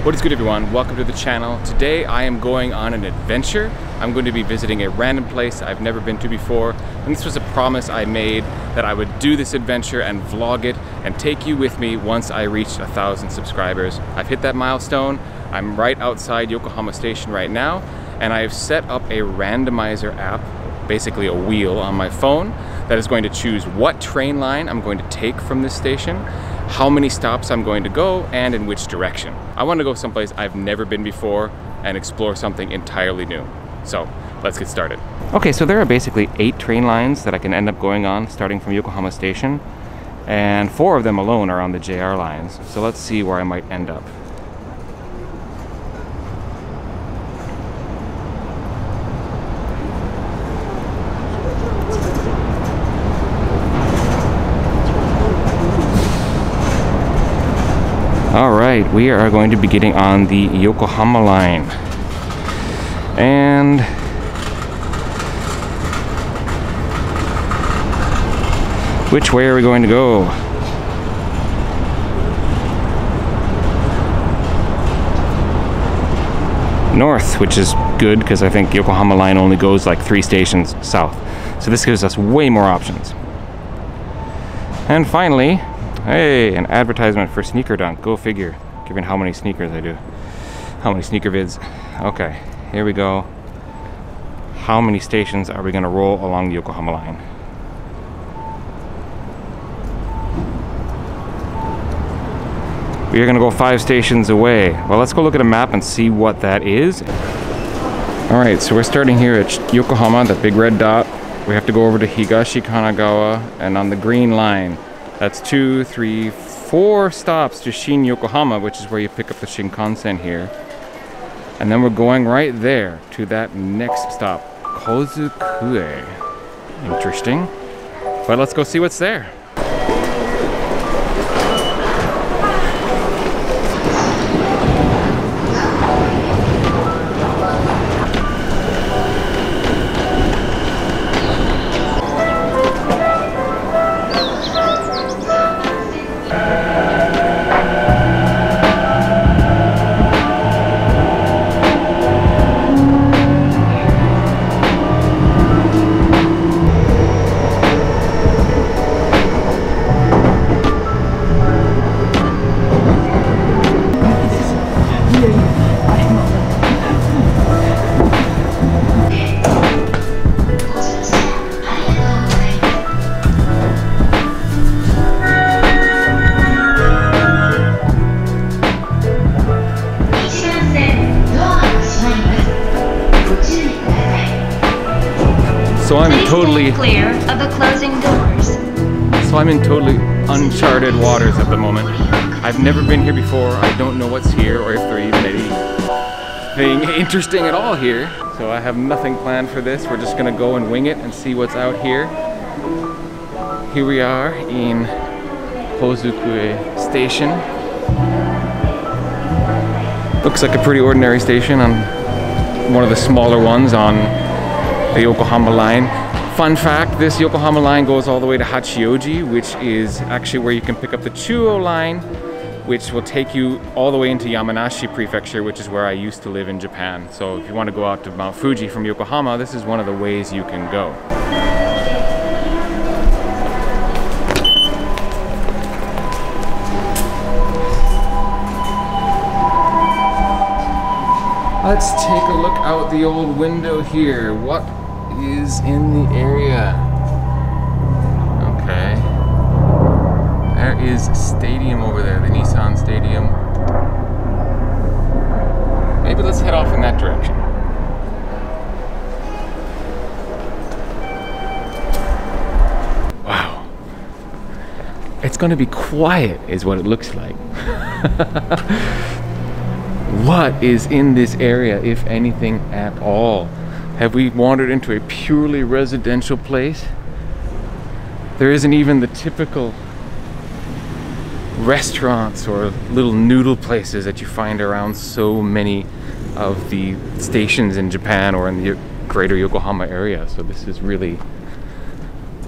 What is good, everyone? Welcome to the channel. Today I am going on an adventure. I'm going to be visiting a random place I've never been to before, and this was a promise I made that I would do this adventure and vlog it and take you with me once I reached 1,000 subscribers. I've hit that milestone. I'm right outside Yokohama Station right now, and I have set up a randomizer app, basically a wheel on my phone, that is going to choose what train line I'm going to take from this station, how many stops I'm going to go, and in which direction. I want to go someplace I've never been before and explore something entirely new. So let's get started. Okay, so there are basically 8 train lines that I can end up going on starting from Yokohama Station, and 4 of them alone are on the JR lines. So let's see where I might end up. Alright, we are going to be getting on the Yokohama line. And which way are we going to go? North, which is good because I think Yokohama line only goes like 3 stations south. So this gives us way more options. And finally, hey, an advertisement for Sneaker Dunk. Go figure, given how many sneakers I do. How many sneaker vids. Okay, here we go. How many stations are we going to roll along the Yokohama line? We are going to go 5 stations away. Well, let's go look at a map and see what that is. Alright, so we're starting here at Yokohama, that big red dot. We have to go over to Higashi Kanagawa, and on the green line, that's 2, 3, 4 stops to Shin Yokohama, which is where you pick up the Shinkansen here. And then we're going right there to that next stop, Kozukue. Interesting. But let's go see what's there. So I'm totally clear of the closing doors. So I'm in totally uncharted waters at the moment. I've never been here before. I don't know what's here or if there even anything interesting at all here. So I have nothing planned for this. We're just gonna go and wing it and see what's out here. Here we are in Kozukue Station. Looks like a pretty ordinary station, on one of the smaller ones on the Yokohama line. Fun fact, this Yokohama line goes all the way to Hachioji, which is actually where you can pick up the Chuo line, which will take you all the way into Yamanashi Prefecture, which is where I used to live in Japan. So if you want to go out to Mount Fuji from Yokohama, this is one of the ways you can go. Let's take a look out the old window here. What is in the area? Okay. There is a stadium over there, the Nissan Stadium. Maybe let's head off in that direction. Wow. It's gonna be quiet, is what it looks like. What is in this area, if anything at all? Have we wandered into a purely residential place? There isn't even the typical restaurants or little noodle places that you find around so many of the stations in Japan or in the greater Yokohama area. So this is really,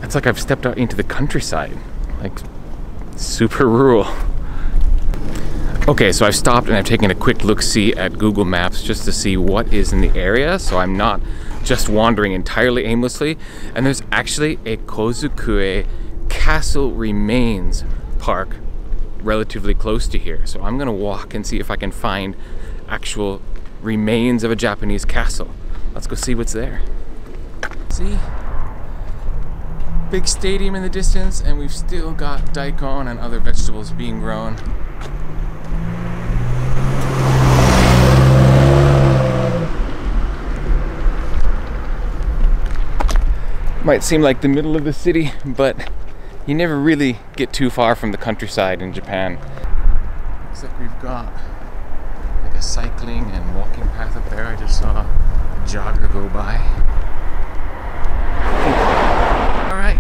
it's like I've stepped out into the countryside, like super rural. Okay, so I've stopped and I've taken a quick look-see at Google Maps just to see what is in the area, so I'm not just wandering entirely aimlessly. And there's actually a Kozukue castle remains park relatively close to here. So I'm gonna walk and see if I can find actual remains of a Japanese castle. Let's go see what's there. See? Big stadium in the distance, and we've still got daikon and other vegetables being grown. Might seem like the middle of the city, but you never really get too far from the countryside in Japan. Looks like we've got like a cycling and walking path up there. I just saw a jogger go by. All right.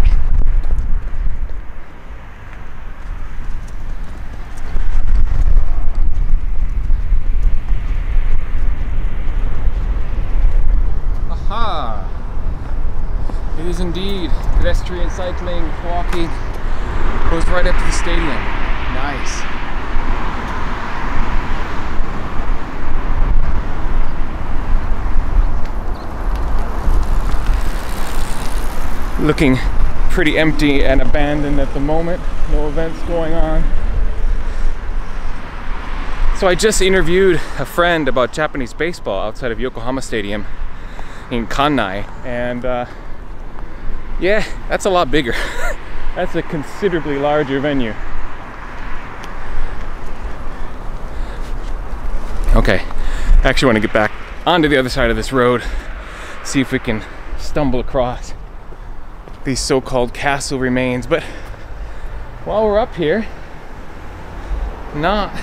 Aha! It is indeed pedestrian cycling, walking, goes right up to the stadium. Nice. Looking pretty empty and abandoned at the moment. No events going on. So I just interviewed a friend about Japanese baseball outside of Yokohama Stadium in Kannai, and yeah, that's a lot bigger. That's a considerably larger venue. Okay, I actually want to get back onto the other side of this road, see if we can stumble across these so-called castle remains. But while we're up here, not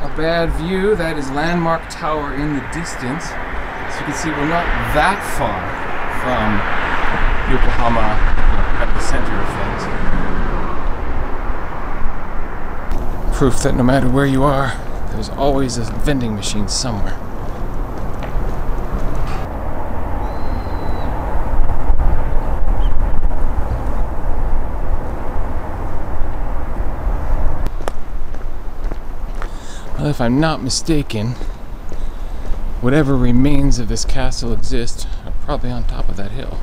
a bad view. That is Landmark Tower in the distance. So you can see we're not that far from Yokohama at the center of things. Proof that no matter where you are, there's always a vending machine somewhere. Well, if I'm not mistaken, whatever remains of this castle exist are probably on top of that hill.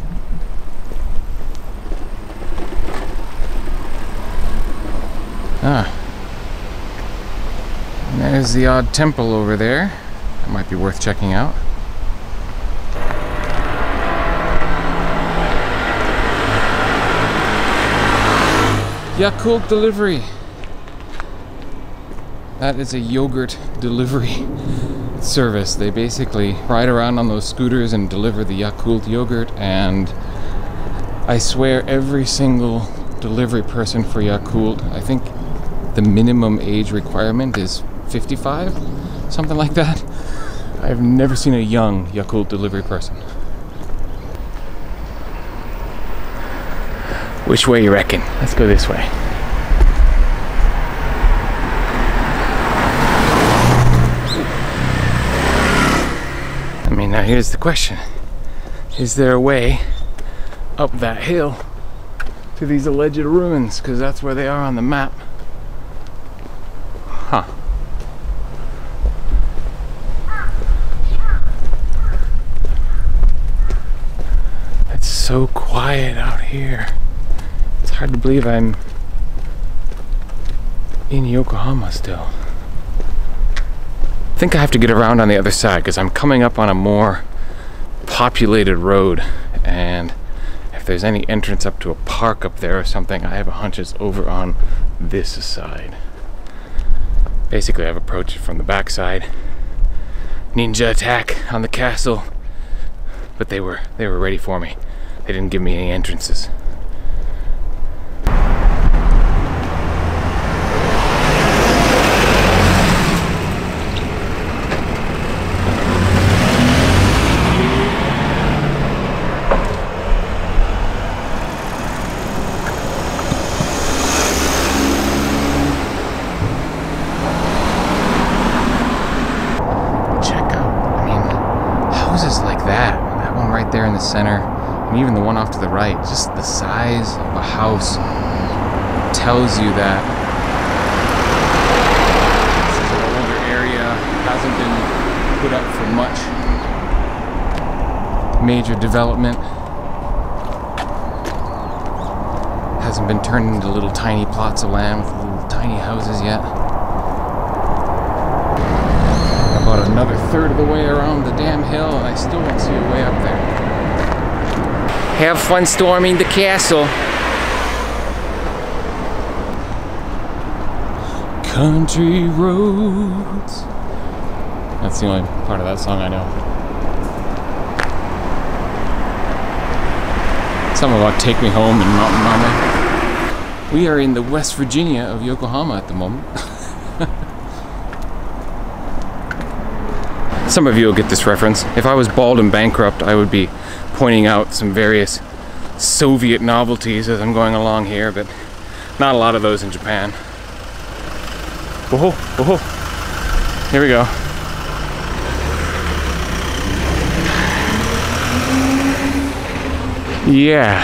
Ah. And there's the odd temple over there. That might be worth checking out. Yakult delivery. That is a yogurt delivery service. They basically ride around on those scooters and deliver the Yakult yogurt, and I swear every single delivery person for Yakult, I think the minimum age requirement is 55, something like that. I've never seen a young Yakult delivery person. Which way you reckon? Let's go this way. Now here's the question. Is there a way up that hill to these alleged ruins? Because that's where they are on the map. Huh. It's so quiet out here. It's hard to believe I'm in Yokohama still. I think I have to get around on the other side because I'm coming up on a more populated road, and if there's any entrance up to a park up there or something, I have a hunch it's over on this side. Basically, I've approached it from the backside. Ninja attack on the castle, but they were ready for me. They didn't give me any entrances. There in the center, and even the one off to the right, just the size of a house tells you that put up for much major development. Hasn't been turned into little tiny plots of land with little tiny houses yet. About another third of the way around the damn hill and I still don't see a way up there. Have fun storming the castle. Country roads. That's the only part of that song I know. Something about Take Me Home and Mountain Mama. We are in the West Virginia of Yokohama at the moment. Some of you will get this reference. If I was bald and bankrupt, I would be pointing out some various Soviet novelties as I'm going along here, but not a lot of those in Japan. Whoa, whoa. Here we go. Yeah.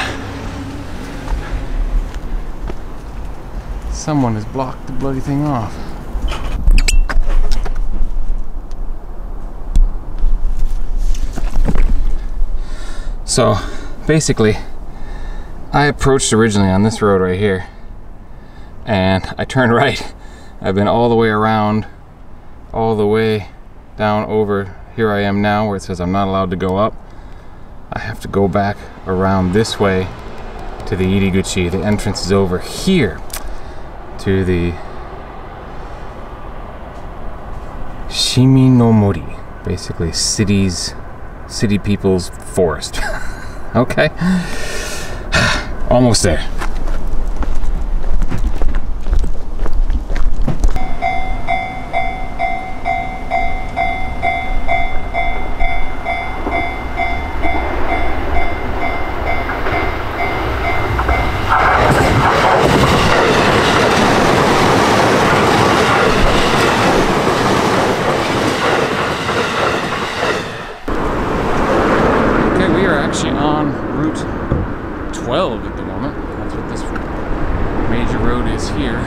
Someone has blocked the bloody thing off. So, basically, I approached originally on this road right here, and I turned right. I've been all the way around, all the way down over here I am now where it says I'm not allowed to go up. I have to go back around this way to the Iriguchi. The entrance is over here to the Shiminomori, basically city people's forest. Okay, almost there. Actually on Route 12 at the moment. That's what this major road is here.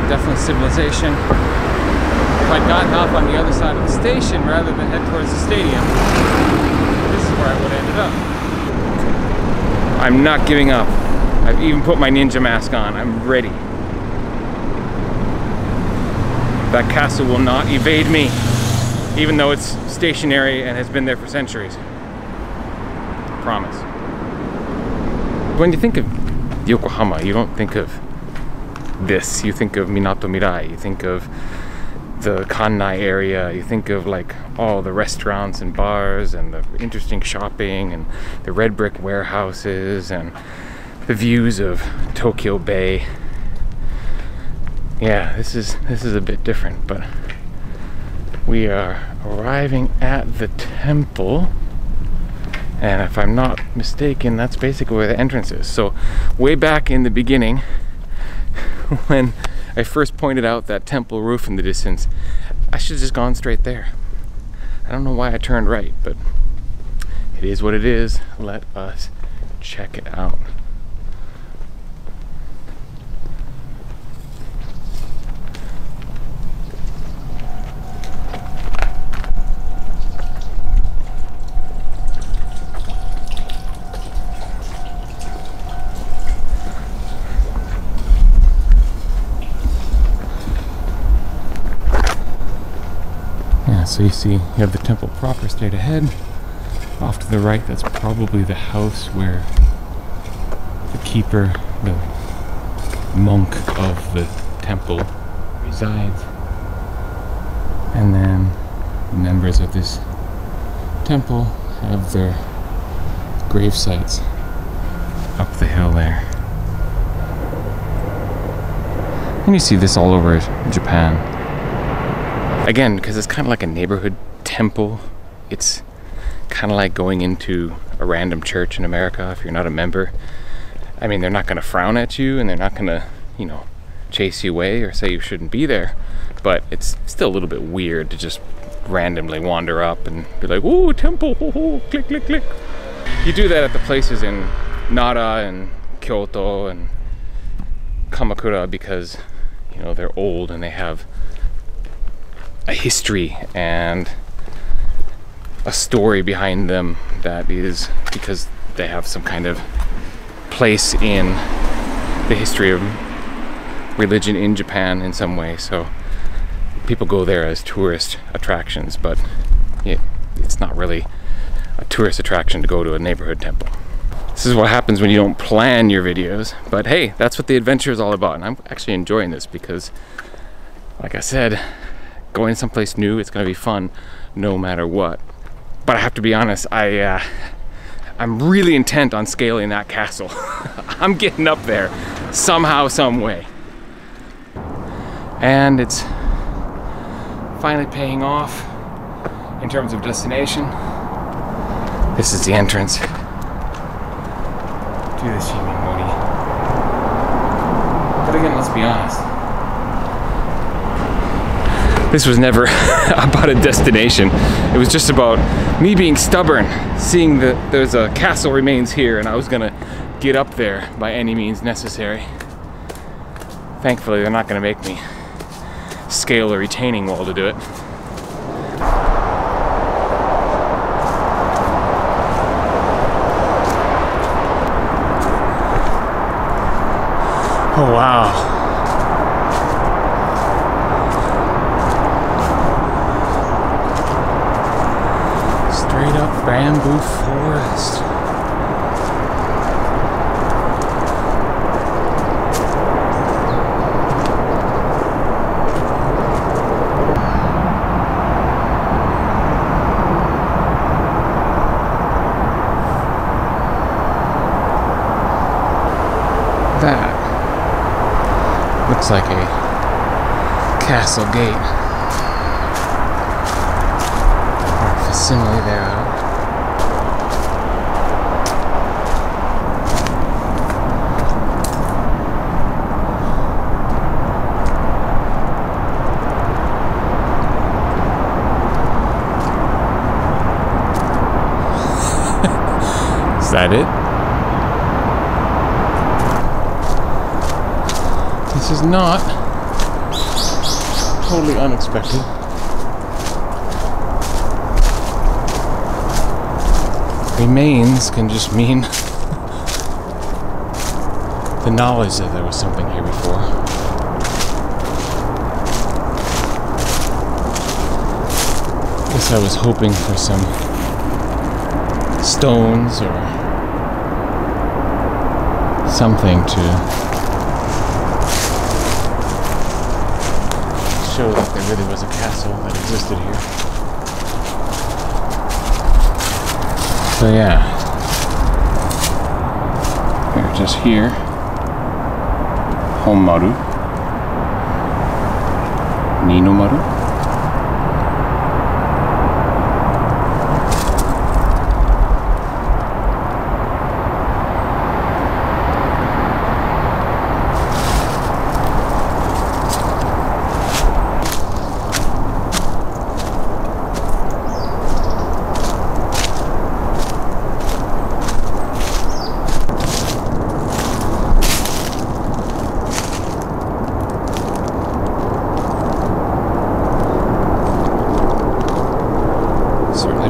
Definitely civilization. If I'd gotten off on the other side of the station rather than head towards the stadium, this is where I would have ended up. I'm not giving up. I've even put my ninja mask on. I'm ready. That castle will not evade me, even though it's stationary and has been there for centuries. Promise. When you think of Yokohama, you don't think of this. You think of Minato Mirai. You think of the Kannai area. You think of like all the restaurants and bars and the interesting shopping and the red brick warehouses and the views of Tokyo Bay. Yeah, this is a bit different, but we are arriving at the temple. And if I'm not mistaken, that's basically where the entrance is. So way back in the beginning, when I first pointed out that temple roof in the distance, I should have just gone straight there. I don't know why I turned right, but it is what it is. Let us check it out. So you see, you have the temple proper straight ahead. Off to the right, that's probably the house where the keeper, the monk of the temple resides. And then the members of this temple have their grave sites up the hill there. And you see this all over Japan. Again, because it's kind of like a neighborhood temple. It's kind of like going into a random church in America if you're not a member. I mean, they're not going to frown at you and they're not going to, you know, chase you away or say you shouldn't be there. But it's still a little bit weird to just randomly wander up and be like, ooh, temple, ooh, click, click, click. You do that at the places in Nara and Kyoto and Kamakura because, you know, they're old and they have a history and a story behind them that is because they have some kind of place in the history of religion in Japan in some way. So people go there as tourist attractions, but it's not really a tourist attraction to go to a neighborhood temple. This is what happens when you don't plan your videos, but hey, that's what the adventure is all about. And I'm actually enjoying this because, like I said, going someplace new, it's gonna be fun no matter what. But I have to be honest, I'm really intent on scaling that castle. I'm getting up there somehow, some way. And it's finally paying off in terms of destination. This is the entrance to the Shimimori. But again, let's be honest, this was never about a destination. It was just about me being stubborn, seeing that there's a castle remains here and I was gonna get up there by any means necessary. Thankfully, they're not gonna make me scale a retaining wall to do it. Oh wow. Straight up bamboo forest. That looks like a castle gate. Or a facsimile thereof. Is that it? This is not totally unexpected. Remains can just mean the knowledge that there was something here before. Guess I was hoping for some stones or something to show that there really was a castle that existed here. So yeah, we're just here, Honmaru, Ninomaru.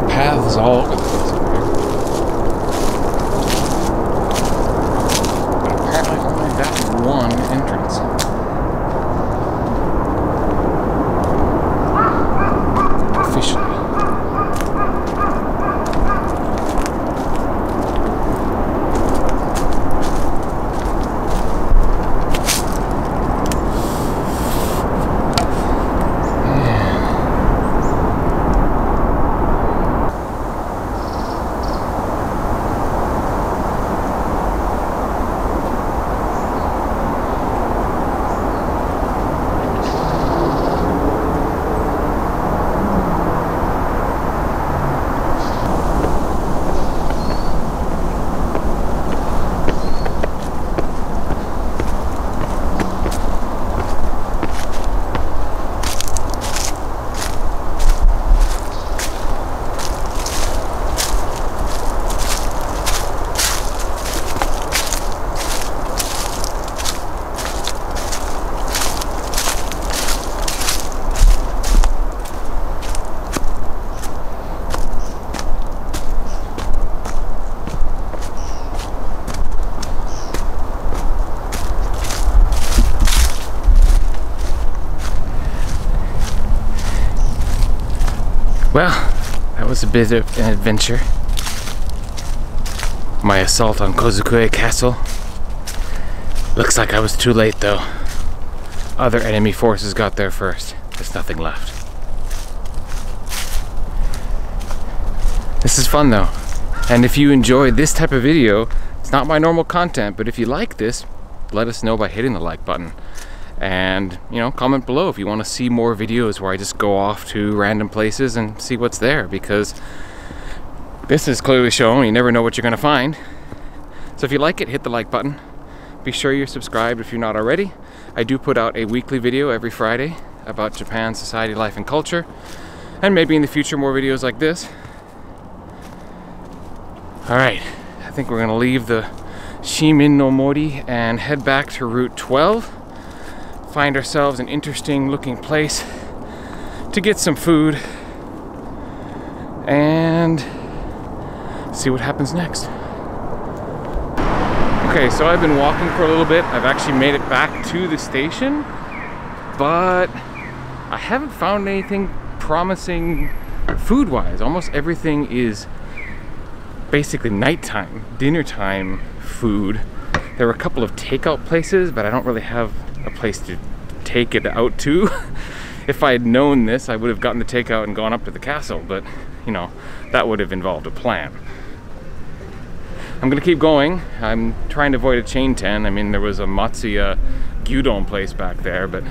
Paths all over the place up here. But apparently only that one entrance. Officially. Well, that was a bit of an adventure. My assault on Kozukue Castle. Looks like I was too late though. Other enemy forces got there first. There's nothing left. This is fun though. And if you enjoyed this type of video, it's not my normal content, but if you like this, let us know by hitting the like button. And, you know, comment below if you want to see more videos where I just go off to random places and see what's there, because this is clearly shown you never know what you're going to find. So if you like it, hit the like button. Be sure you're subscribed if you're not already. I do put out a weekly video every Friday about Japan, society, life, and culture. And maybe in the future more videos like this. Alright, I think we're going to leave the Shimin no Mori and head back to Route 12. Find ourselves an interesting looking place to get some food and see what happens next. Okay, so I've been walking for a little bit. I've actually made it back to the station, but I haven't found anything promising food-wise. Almost everything is basically nighttime, dinner time food. There were a couple of takeout places, but I don't really have a place to take it out to. If I had known this, I would have gotten the takeout and gone up to the castle, but you know, that would have involved a plan. I'm gonna keep going. I'm trying to avoid a chain tent. I mean, there was a Matsuya gyudon place back there, but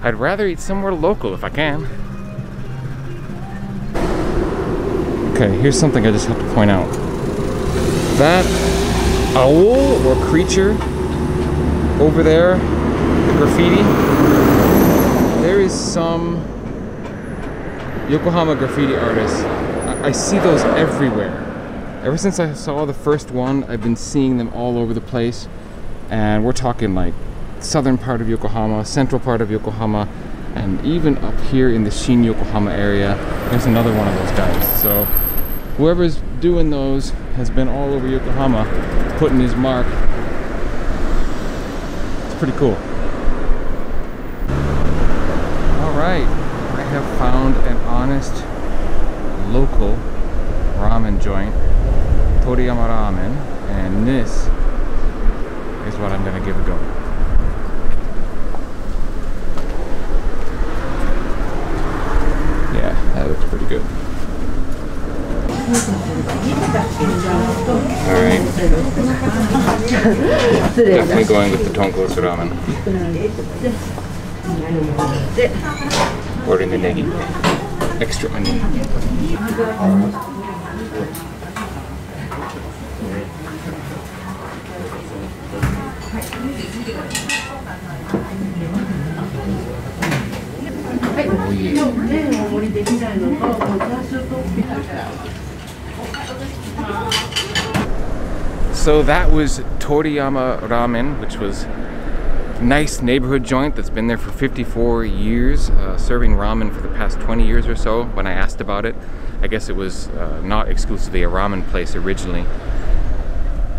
I'd rather eat somewhere local if I can. Okay, here's something I just have to point out. That owl or creature over there, the graffiti, there is some Yokohama graffiti artists. I see those everywhere. Ever since I saw the first one, I've been seeing them all over the place. And we're talking like southern part of Yokohama, central part of Yokohama, and even up here in the Shin Yokohama area, there's another one of those guys. So whoever's doing those has been all over Yokohama putting his mark. It's pretty cool. Alright, I have found an honest local ramen joint, Toriyama Ramen, and this is what I'm gonna give a go. Yeah, that looks pretty good. Alright. Definitely going with the tonkotsu ramen. Ordering the negi. Extra onion. Oh yeah. So that was Toriyama Ramen, which was a nice neighborhood joint that's been there for 54 years, serving ramen for the past 20 years or so. When I asked about it, I guess it was not exclusively a ramen place originally.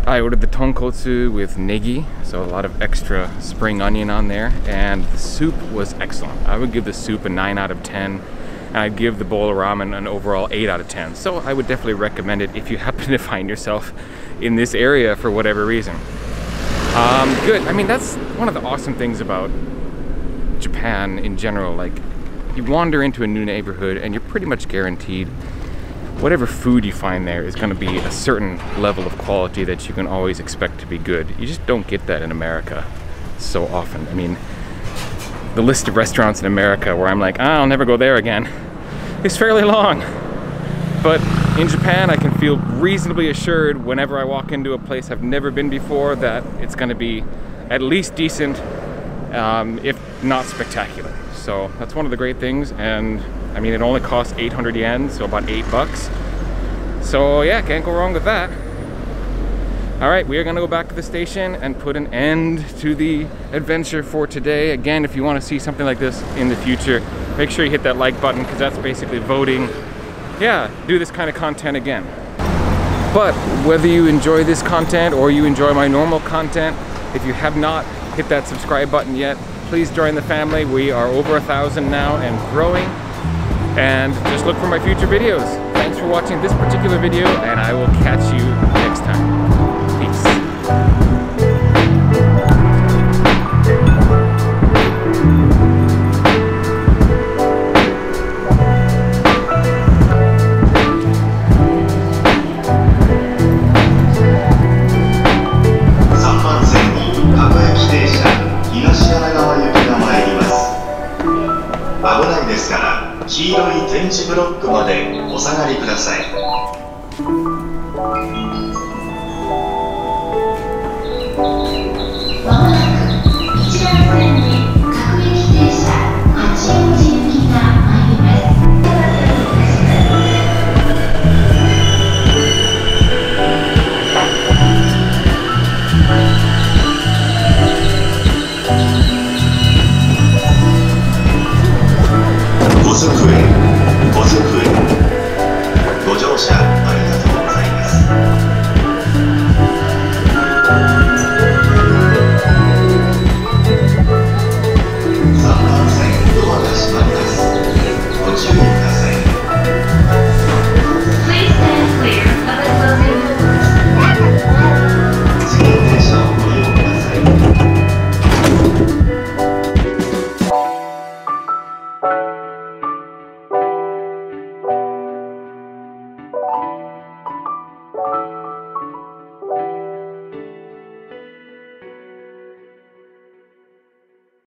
I ordered the tonkotsu with negi, so a lot of extra spring onion on there, and the soup was excellent. I would give the soup a 9 out of 10, and I'd give the bowl of ramen an overall 8 out of 10. So I would definitely recommend it if you happen to find yourself in this area for whatever reason. Good. I mean, that's one of the awesome things about Japan in general. Like, you wander into a new neighborhood and you're pretty much guaranteed whatever food you find there is going to be a certain level of quality that you can always expect to be good. You just don't get that in America so often. I mean, the list of restaurants in America where I'm like, I'll never go there again, is fairly long. But in Japan, I can feel reasonably assured whenever I walk into a place I've never been before that it's going to be at least decent, if not spectacular. So that's one of the great things, and I mean, it only costs 800 yen, so about $8. So yeah, can't go wrong with that. Alright, we are going to go back to the station and put an end to the adventure for today. Again, if you want to see something like this in the future, make sure you hit that like button, because that's basically voting, yeah, do this kind of content again. But whether you enjoy this content or you enjoy my normal content, if you have not hit that subscribe button yet, please join the family. We are over 1,000 now and growing. and just look for my future videos. Thanks for watching this particular video, and I will catch you next time. Peace. 黄色い点字ブロックまでお下がりください。まもなく一番線に各駅停車八王子行きが参ります。ご足園